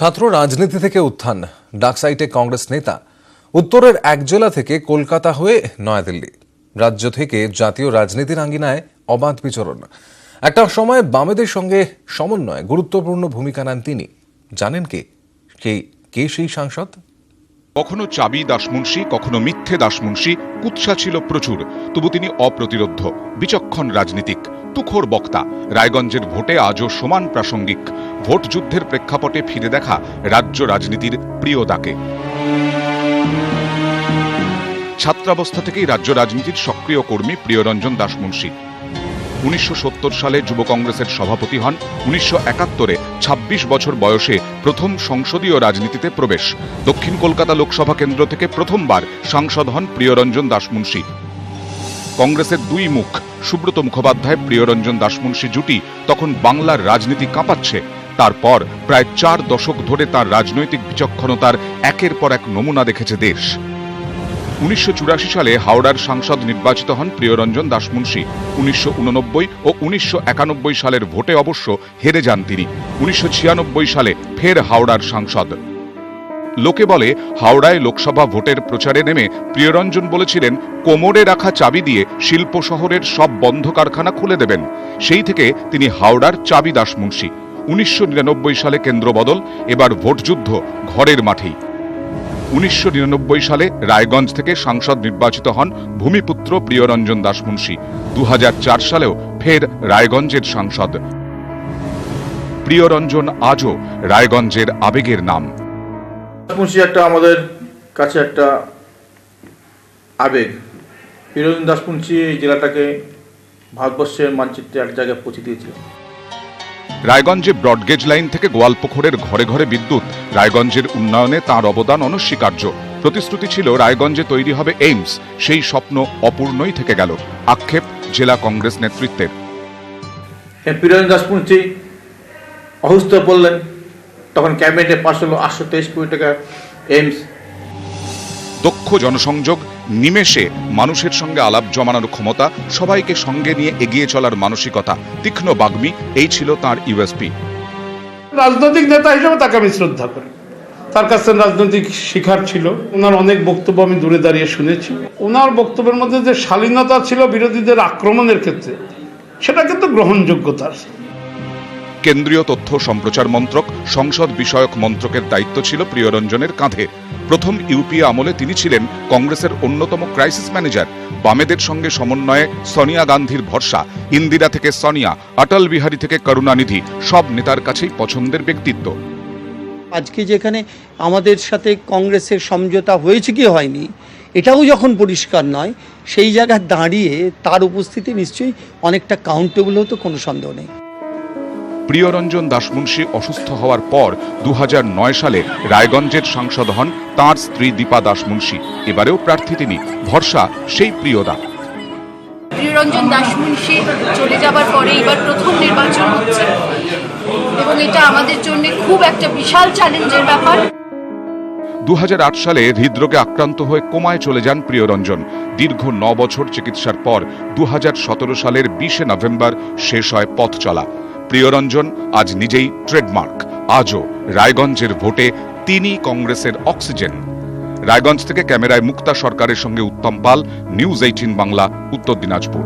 ছাত্র রাজনীতি থেকে উত্থান, ডাকসাইটে কংগ্রেস নেতা। উত্তরের এক জেলা থেকে কলকাতা হয়ে নয়াদিল্লি, রাজ্য থেকে জাতীয় রাজনীতির আঙ্গিনায় অবাধ বিচরণ। একটা সময় বামেদের সঙ্গে সমন্বয়ে গুরুত্বপূর্ণ ভূমিকা নেন তিনি। জানেন কে সেই সাংসদ? কখনো চাবি দাসমুন্সি, কখনো মিথ্যে দাসমুন্সি, কুৎসা ছিল প্রচুর। তবু তিনি অপ্রতিরোধ্য, বিচক্ষণ রাজনীতিক, তুখোড় বক্তা। রায়গঞ্জের ভোটে আজও সমান প্রাসঙ্গিক। ভোট যুদ্ধের প্রেক্ষাপটে ফিরে দেখা রাজ্য রাজনীতির প্রিয়দাকে। ছাত্রাবস্থা থেকেই রাজ্য রাজনীতির সক্রিয় কর্মী প্রিয়রঞ্জন দাসমুন্সি। 1970 সালে যুব কংগ্রেসের সভাপতি হন। 1971-এ 26 বছর বয়সে প্রথম সংসদীয় রাজনীতিতে প্রবেশ। দক্ষিণ কলকাতা লোকসভা কেন্দ্র থেকে প্রথমবার সাংসদ হন প্রিয়রঞ্জন দাসমুন্সি। কংগ্রেসের দুই মুখ সুব্রত মুখোপাধ্যায় প্রিয়রঞ্জন দাসমুন্সি জুটি তখন বাংলার রাজনীতি কাঁপাচ্ছে। তারপর প্রায় 4 দশক ধরে তার রাজনৈতিক বিচক্ষণতার একের পর এক নমুনা দেখেছে দেশ। 1984 সালে হাওড়ার সাংসদ নির্বাচিত হন প্রিয়রঞ্জন দাসমুন্সি। 1989 ও 1991 সালের ভোটে অবশ্য হেরে যান তিনি। 1996 সালে ফের হাওড়ার সাংসদ। লোকে বলে, হাওড়ায় লোকসভা ভোটের প্রচারে নেমে প্রিয়রঞ্জন বলেছিলেন কোমরে রাখা চাবি দিয়ে শিল্প শহরের সব বন্ধ কারখানা খুলে দেবেন। সেই থেকে তিনি হাওড়ার চাবি দাসমুন্সি। 1999 সালে কেন্দ্র বদল, এবার ভোটযুদ্ধ ঘরের মাঠেই। 1999 সালে রায়গঞ্জ থেকে সাংসদ নির্বাচিত হন ভূমিপুত্র প্রিয়রঞ্জন দাসমুন্সি। 2004 সালেও ফের রায়গঞ্জের সাংসদ। প্রিয়রঞ্জন আজও রায়গঞ্জের আবেগের নাম। দাসমুন্সি একটা আমাদের কাছে একটা আবেগ। প্রিয়রঞ্জন দাসমুন্সি এই জেলাটাকে ভারতবর্ষের মানচিত্রে এক জায়গায় পৌঁছে দিয়েছিল। রায়গঞ্জে ব্রডগেজ লাইন থেকে গোয়ালপুকুরের ঘরে ঘরে বিদ্যুৎ। রায়গঞ্জের উন্নয়নে তাঁর অবদান অনস্বীকার্য। প্রতিশ্রুতি ছিল রায়গঞ্জে তৈরি হবে এইমস, সেই স্বপ্ন অপূর্ণই থেকে গেল। আক্ষেপ জেলা কংগ্রেস নেতৃত্বের। প্রিয়রঞ্জন দাসমুন্সি অসুস্থ পড়লেন, তখন ক্যাবিনেটে পাশ হলো 823 কোটি টাকা এইমস। দক্ষ জনসংযোগ, নিমেষে মানুষের সঙ্গে আলাপ জমানোর ক্ষমতা, সবাইকে সঙ্গে নিয়ে এগিয়ে চলার মানসিকতা, তীক্ষ্ণ বাগ্মী, এই ছিল তাঁর ইউএসপি। রাজনৈতিক নেতা হিসেবে তাকে আমি শ্রদ্ধা করি। তার কাছে রাজনৈতিক শিক্ষার ছিল। ওনার অনেক বক্তব্য আমি দূরে দাঁড়িয়ে শুনেছি। ওনার বক্তব্যের মধ্যে যে শালীনতা ছিল বিরোধীদের আক্রমণের ক্ষেত্রে, সেটা কিন্তু গ্রহণযোগ্যতার। কেন্দ্রীয় তথ্য সম্প্রচার মন্ত্রক, সংসদ বিষয়ক মন্ত্রকের দায়িত্ব ছিল প্রিয়রঞ্জনের কাঁধে। প্রথম ইউপিএ আমলে তিনি ছিলেন কংগ্রেসের অন্যতম ক্রাইসিস ম্যানেজার। বামেদের সঙ্গে সমন্বয়ে সোনিয়া গান্ধীর ভরসা। ইন্দিরা থেকে সোনিয়া, অটল বিহারী থেকে করুণানিধি, সব নেতার কাছেই পছন্দের ব্যক্তিত্ব। আজকে যেখানে আমাদের সাথে কংগ্রেসের সমঝোতা হয়েছে কি হয়নি, এটাও যখন পরিষ্কার নয়, সেই জায়গায় দাঁড়িয়ে তার উপস্থিতি নিশ্চয়ই অনেকটা কাউন্টেবল হতো, কোনো সন্দেহ নেই। প্রিয়রঞ্জন দাসমুন্সি অসুস্থ হওয়ার পর 2009 সালে রায়গঞ্জের সাংসদ হন তাঁর স্ত্রী দীপা দাসমুন্সি। এবারেও প্রার্থী তিনি, ভরসা সেই প্রিয়দা। প্রিয়রঞ্জন দাসমুন্সি চলে যাবার পরে এবার প্রথম নির্বাচন হচ্ছে এবং এটা আমাদের জন্য খুব একটা বিশাল চ্যালেঞ্জের ব্যাপার। 2008 সালে হৃদরোগে আক্রান্ত হয়ে কোমায় চলে যান প্রিয়রঞ্জন। দীর্ঘ 9 বছর চিকিৎসার পর 2017 সালের 20 নভেম্বর শেষ হয় পথ চলা। প্রিয়রঞ্জন আজ নিজেই ট্রেডমার্ক। আজও রায়গঞ্জের ভোটে তিনি কংগ্রেসের অক্সিজেন। রায়গঞ্জ থেকে ক্যামেরায় মুক্তা সরকারের সঙ্গে উত্তম পাল, নিউজ 18 বাংলা, উত্তর দিনাজপুর।